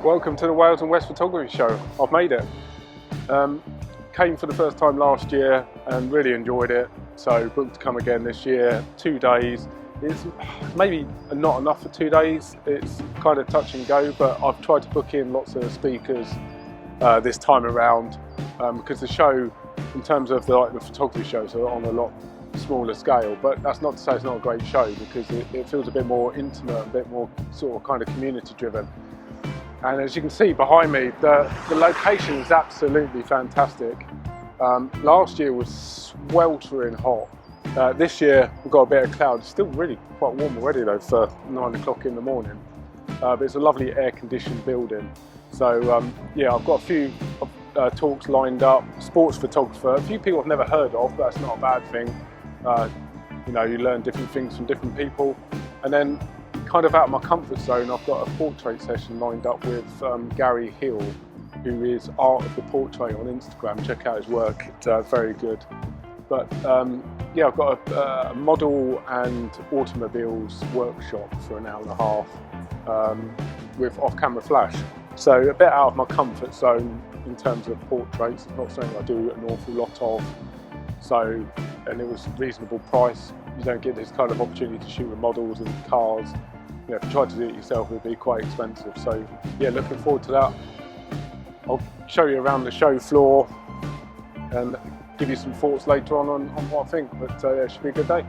Welcome to the Wales and West Photography Show. I've made it. Came for the first time last year and really enjoyed it, so booked to come again this year. 2 days. It's maybe not enough for 2 days. It's kind of touch and go, but I've tried to book in lots of speakers this time around because the show, in terms of the photography shows, are on a lot smaller scale. But that's not to say it's not a great show, because it feels a bit more intimate, a bit more sort of kind of community driven. And as you can see behind me, the location is absolutely fantastic. Last year was sweltering hot. This year we've got a bit of cloud. It's still really quite warm already though for 9 o'clock in the morning. But it's a lovely air-conditioned building. So yeah, I've got a few talks lined up. Sports photographer, a few people I've never heard of, but that's not a bad thing. You know, you learn different things from different people. And then kind of out of my comfort zone, I've got a portrait session lined up with Gary Hill, who is Art of the Portrait on Instagram. Check out his work, it's very good. But yeah, I've got a model and automobiles workshop for an hour and a half with off-camera flash. So a bit out of my comfort zone in terms of portraits. It's not something I do an awful lot of. So, and it was a reasonable price. You don't get this kind of opportunity to shoot with models and cars. You know, if you tried to do it yourself, it would be quite expensive. So yeah, looking forward to that. I'll show you around the show floor and give you some thoughts later on what I think. But yeah, it should be a good day.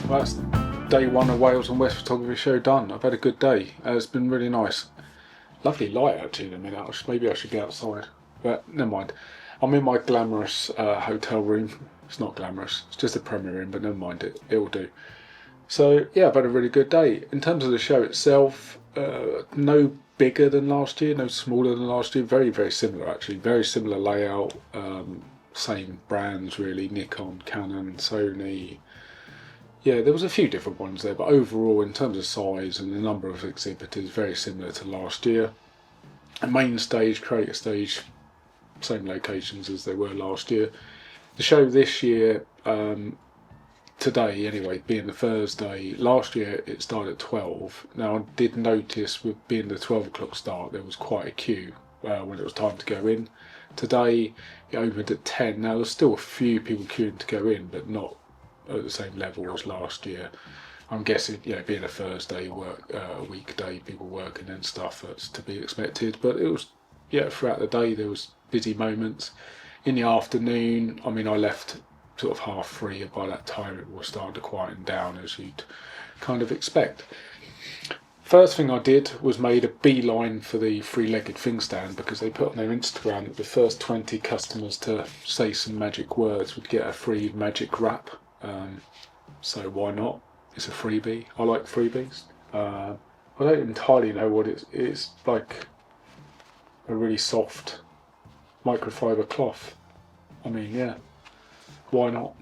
That's day one of Wales and West Photography Show done. I've had a good day. It's been really nice. Lovely light actually in a minute. Maybe I should get outside, but never mind. I'm in my glamorous hotel room. It's not glamorous, it's just a Premier room, but never mind, it'll do. So yeah, I've had a really good day. In terms of the show itself, no bigger than last year, no smaller than last year. Very, very similar actually. Very similar layout. Same brands really, Nikon, Canon, Sony. Yeah, there was a few different ones there, but overall, in terms of size and the number of exhibitors, very similar to last year. A main stage, creator stage, same locations as they were last year. The show this year, today anyway, being the Thursday, last year it started at 12. Now I did notice with being the 12 o'clock start, there was quite a queue when it was time to go in. Today it opened at 10. Now there's still a few people queuing to go in, but not at the same level as last year. I'm guessing, you know, being a Thursday a weekday, people working and stuff, that's to be expected. But it was, yeah, throughout the day there was busy moments. In the afternoon, I mean, I left sort of 3:30, and by that time it was starting to quieten down, as you'd kind of expect. First thing I did was made a beeline for the three-legged thing stand, because they put on their Instagram that the first 20 customers to say some magic words would get a free magic wrap. So why not? It's a freebie. I like freebies. I don't entirely know what it is. It's like a really soft microfiber cloth. I mean, yeah, why not?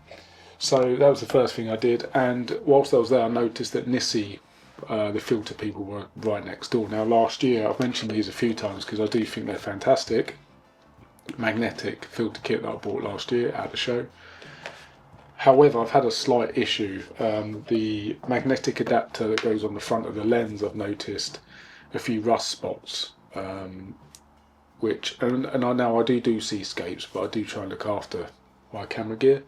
So that was the first thing I did. And whilst I was there, I noticed that Nissi, the filter people, were right next door. Now last year, I've mentioned these a few times because I do think they're fantastic. Magnetic filter kit that I bought last year at the show. However, I've had a slight issue. The magnetic adapter that goes on the front of the lens, I've noticed a few rust spots, which, and I know I do seascapes, but I do try and look after my camera gear.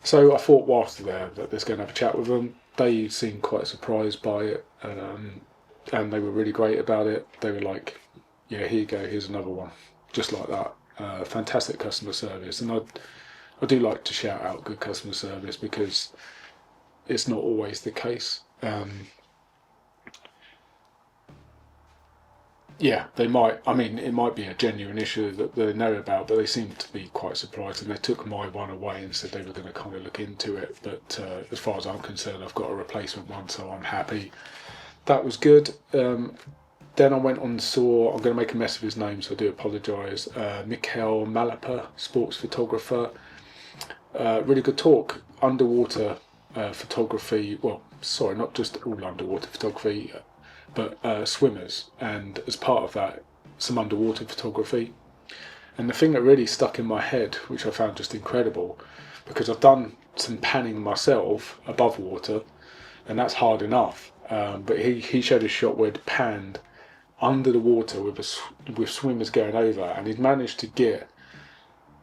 So I thought whilst they're there that let's go and have a chat with them. They seemed quite surprised by it, and they were really great about it. They were like, yeah, here you go, here's another one, just like that. Fantastic customer service, and I do like to shout out good customer service, because it's not always the case. Yeah, they might. I mean, it might be a genuine issue that they know about, but they seem to be quite surprised, and they took my one away and said they were going to kind of look into it. But as far as I'm concerned, I've got a replacement one, so I'm happy. That was good. Then I went on and saw, I'm going to make a mess of his name, so I do apologise, Mikhail Malapa, sports photographer. Really good talk. Underwater photography, well, sorry, not just all underwater photography, but swimmers, and as part of that, some underwater photography. And the thing that really stuck in my head, which I found just incredible, because I've done some panning myself above water, and that's hard enough. But he showed a shot where it panned under the water with swimmers going over, and he'd managed to get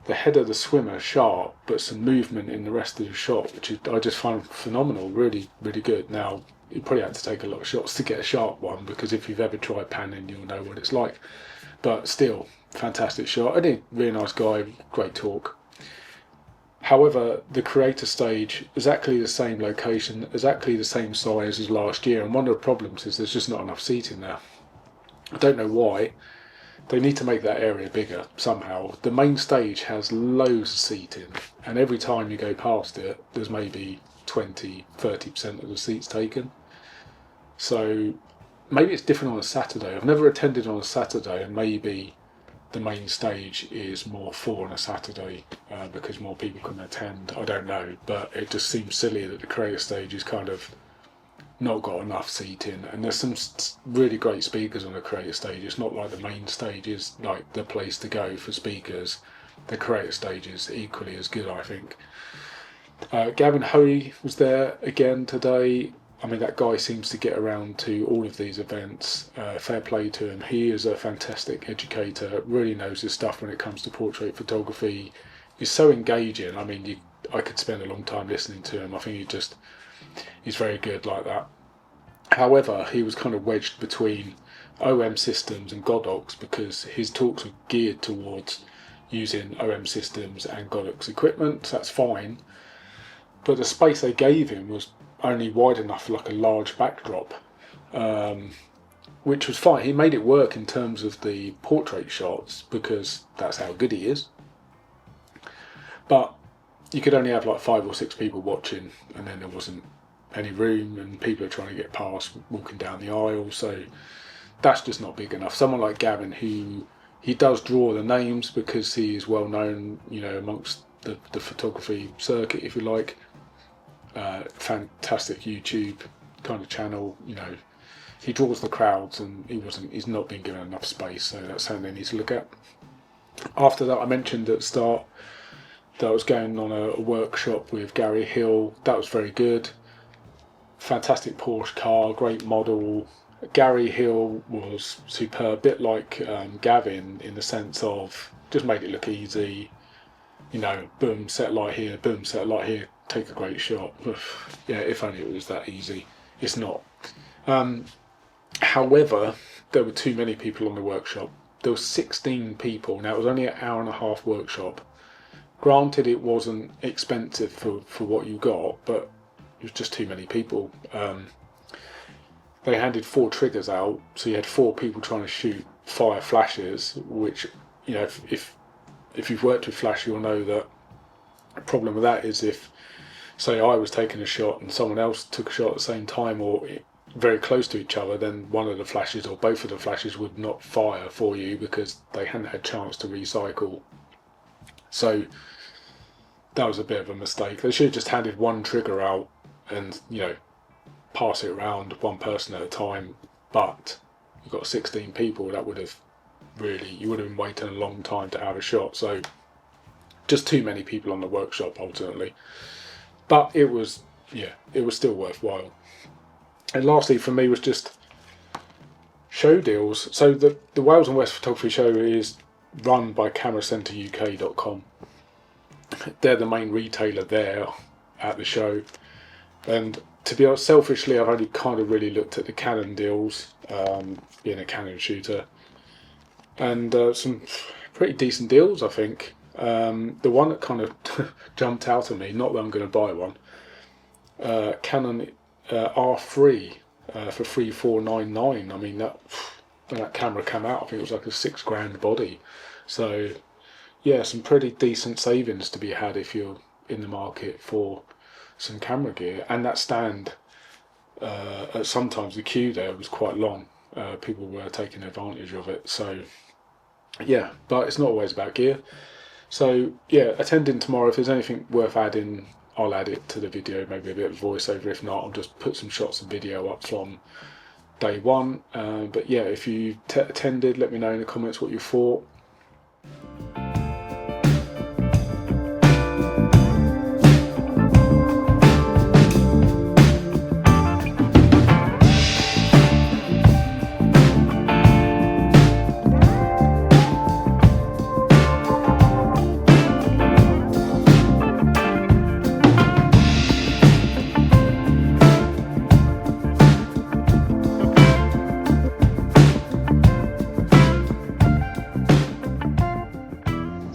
the head of the swimmer sharp, but some movement in the rest of the shot, which I just found phenomenal, really, really good. Now, you probably had to take a lot of shots to get a sharp one, because if you've ever tried panning, you'll know what it's like. But still, fantastic shot. I think really nice guy, great talk. However, the creator stage, exactly the same location, exactly the same size as last year, and one of the problems is there's just not enough seating there. I don't know why. They need to make that area bigger somehow. The main stage has loads of seating, and every time you go past it, there's maybe 20-30% of the seats taken. So maybe it's different on a Saturday. I've never attended on a Saturday, and maybe the main stage is more full on a Saturday because more people can attend. I don't know, but it just seems silly that the creator stage is kind of not got enough seating, and there's some really great speakers on the creator stage. It's not like the main stage is like the place to go for speakers. The creator stage is equally as good, I think. Gavin Hoey was there again today. I mean, that guy seems to get around to all of these events. Fair play to him. He is a fantastic educator, really knows his stuff when it comes to portrait photography. He's so engaging. I mean, I could spend a long time listening to him. I think he's very good like that. However, he was kind of wedged between OM systems and Godox, because his talks are geared towards using OM systems and Godox equipment, so that's fine. But the space they gave him was only wide enough for like a large backdrop, which was fine. He made it work in terms of the portrait shots, because that's how good he is. But you could only have like 5 or 6 people watching, and then there wasn't any room, and people are trying to get past walking down the aisle, so that's just not big enough. Someone like Gavin, who he does draw the names because he is well known, you know, amongst the photography circuit, if you like. Fantastic YouTube kind of channel, you know. He draws the crowds, and he's not been given enough space, so that's something they need to look at. After that, I mentioned at the start that I was going on a workshop with Gary Hill. That was very good. Fantastic Porsche car, great model. Gary Hill was superb, a bit like Gavin, in the sense of just made it look easy. You know, boom, set light here, boom, set light here, take a great shot. Yeah, if only it was that easy. It's not. However, there were too many people on the workshop. There were 16 people. Now, it was only an hour and a half workshop. Granted, it wasn't expensive for what you got, but it was just too many people. They handed 4 triggers out, so you had 4 people trying to shoot fire flashes, which, you know, if you've worked with flash, you'll know that the problem with that is if, say, I was taking a shot and someone else took a shot at the same time, or very close to each other, then one of the flashes or both of the flashes would not fire for you because they hadn't had a chance to recycle. So that was a bit of a mistake. They should have just handed 1 trigger out and, you know, pass it around one person at a time. But you've got 16 people, that would have really, you would have been waiting a long time to have a shot. So just too many people on the workshop ultimately. But it was still worthwhile. And lastly for me was just show deals. So the Wales and West Photography Show is run by cameracenteruk.com. They're the main retailer there at the show. And to be honest, selfishly, I've only kind of really looked at the Canon deals, being a Canon shooter. And some pretty decent deals, I think. The one that kind of jumped out at me, not that I'm going to buy one, Canon R3 for 3499. I mean, when that camera came out, I think it was like a £6,000 body. So yeah, some pretty decent savings to be had if you're in the market for some camera gear. And that stand, sometimes the queue there was quite long. People were taking advantage of it. So yeah, but it's not always about gear. So yeah, attending tomorrow. If there's anything worth adding, I'll add it to the video, maybe a bit of voiceover. If not, I'll just put some shots and video up from day one. But yeah, if you attended, let me know in the comments what you thought.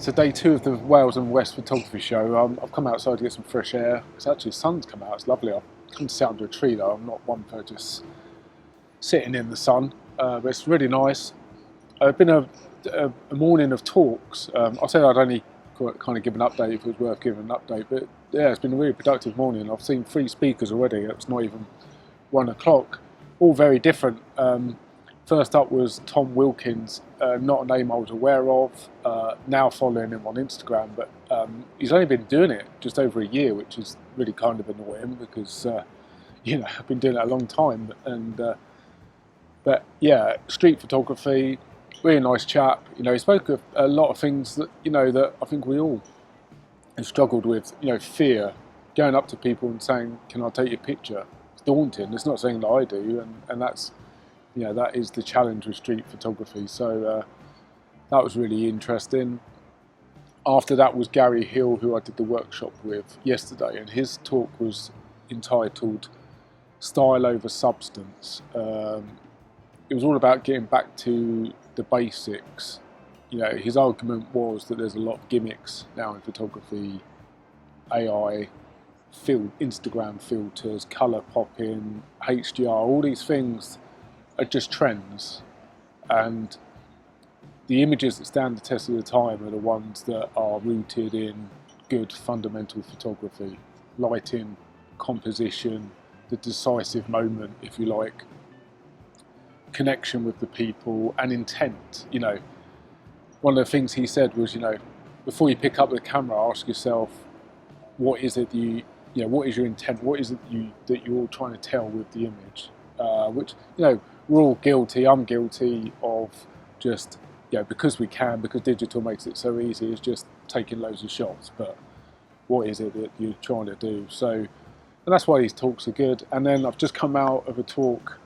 So day 2 of the Wales and West photography show. I've come outside to get some fresh air. It's actually, sun's come out, it's lovely. I've come to sit under a tree though. I'm not one for just sitting in the sun, but it's really nice. It's been a morning of talks. I said I'd only kind of give an update if it was worth giving an update, but yeah, it's been a really productive morning. I've seen 3 speakers already. It's not even 1 o'clock, all very different. First up was Tom Wilkins, not a name I was aware of, now following him on Instagram, but he's only been doing it just over a year, which is really kind of annoying because, I've been doing it a long time. But yeah, street photography, really nice chap. He spoke of a lot of things that, that I think we all have struggled with, fear, going up to people and saying, can I take your picture? It's daunting, it's not something that I do, and that's, that is the challenge with street photography. So that was really interesting. After that was Gary Hill, who I did the workshop with yesterday, and his talk was entitled Style Over Substance. It was all about getting back to the basics. His argument was that there's a lot of gimmicks now in photography, AI, Instagram filters, colour popping, HDR, all these things are just trends, and the images that stand the test of the time are the ones that are rooted in good fundamental photography, lighting, composition, the decisive moment, if you like, connection with the people, and intent. One of the things he said was, before you pick up the camera, ask yourself, what is it what is your intent? What is it that you're trying to tell with the image? Which, we're all guilty. I'm guilty of just, because we can, because digital makes it so easy, it's just taking loads of shots. But what is it that you're trying to do? So, and that's why these talks are good. And then I've just come out of a talk,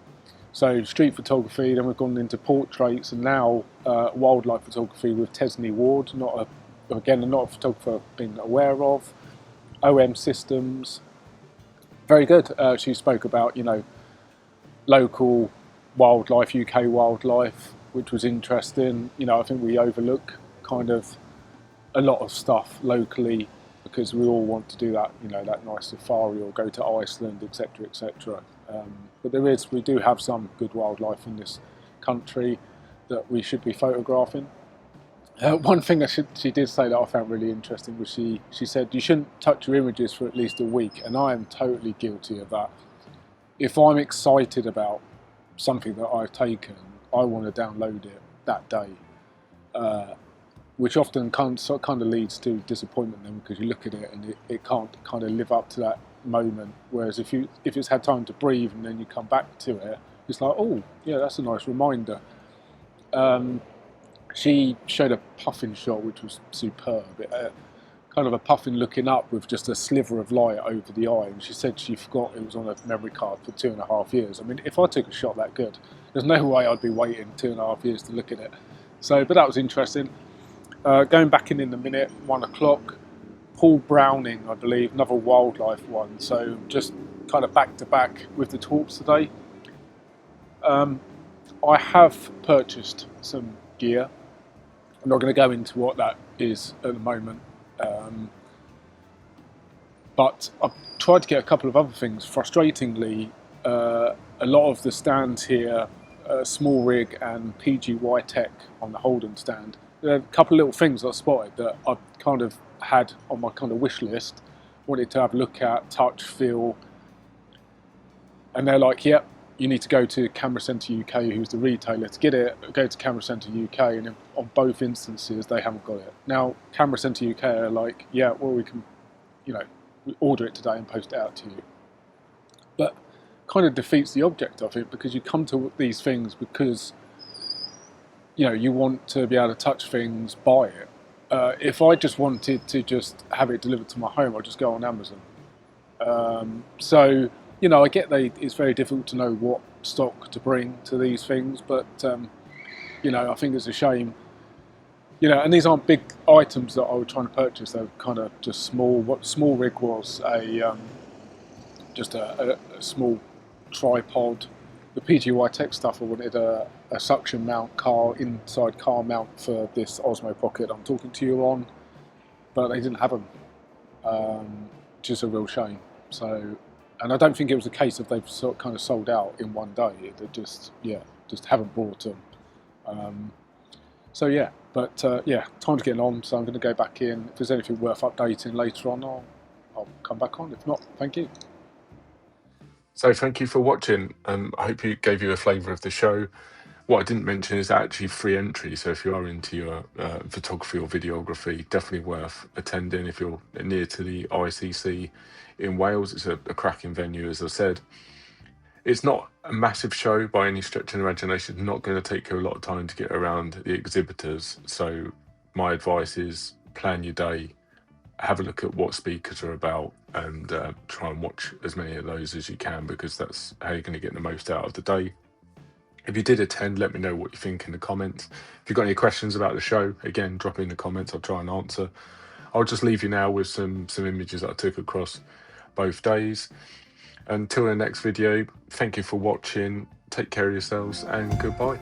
so street photography, then we've gone into portraits, and now wildlife photography with Tesney Ward, not a photographer I've been aware of. OM Systems, very good. She spoke about, local wildlife, UK wildlife, which was interesting. I think we overlook kind of a lot of stuff locally because we all want to do that, that nice safari or go to Iceland, etc., etc. But we do have some good wildlife in this country that we should be photographing. One thing she did say that I found really interesting was she said you shouldn't touch your images for at least a week, and I am totally guilty of that. If I'm excited about something that I've taken, I want to download it that day, which often kind of leads to disappointment then, because you look at it and it can't kind of live up to that moment. Whereas if it's had time to breathe and then you come back to it, it's like, oh yeah, that's a nice reminder. She showed a puffin shot which was superb. Kind of a puffin looking up with just a sliver of light over the eye, and she said she forgot it was on a memory card for 2.5 years. I mean, if I took a shot that good, there's no way I'd be waiting 2.5 years to look at it. So, but that was interesting. Going back in a minute, 1 o'clock, Paul Browning, I believe, another wildlife one. So just kind of back to back with the talks today. I have purchased some gear. I'm not going to go into what that is at the moment. But I've tried to get a couple of other things. Frustratingly, a lot of the stands here, small rig and PGY Tech on the Holden stand, there are a couple of little things I spotted that I kind of had on my kind of wish list, wanted to have a look at, touch, feel, and they're like, yep, you need to go to Camera Centre UK, who's the retailer, to get it. Go to Camera Centre UK, and on both instances they haven't got it. Now Camera Centre UK are like, yeah, well, we can, we order it today and post it out to you. But kind of defeats the object of it, because you come to these things because you want to be able to touch things, buy it. If I just wanted to just have it delivered to my home, I'd just go on Amazon. So I get that it's very difficult to know what stock to bring to these things, but I think it's a shame. And these aren't big items that I was trying to purchase. They're kind of just small. What small rig was just a small tripod. The PGY Tech stuff, I wanted a suction mount inside car mount for this Osmo Pocket I'm talking to you on, but they didn't have them, which is a real shame. So, and I don't think it was a case of they've kind of sold out in one day. They just haven't bought them. So yeah, but time to get on. So I'm going to go back in. If there's anything worth updating later on, I'll come back on. If not, thank you. So thank you for watching. I hope it gave you a flavour of the show. What I didn't mention is actually free entry. So if you are into your photography or videography, definitely worth attending. If you're near to the ICC in Wales, it's a cracking venue, as I said. It's not a massive show by any stretch of the imagination. It's not going to take you a lot of time to get around the exhibitors. So my advice is plan your day, have a look at what speakers are about, and try and watch as many of those as you can, because that's how you're going to get the most out of the day. If you did attend, let me know what you think in the comments. If you've got any questions about the show, again, drop it in the comments. I'll try and answer. I'll just leave you now with some images that I took across both days. Until the next video, thank you for watching. Take care of yourselves, and goodbye.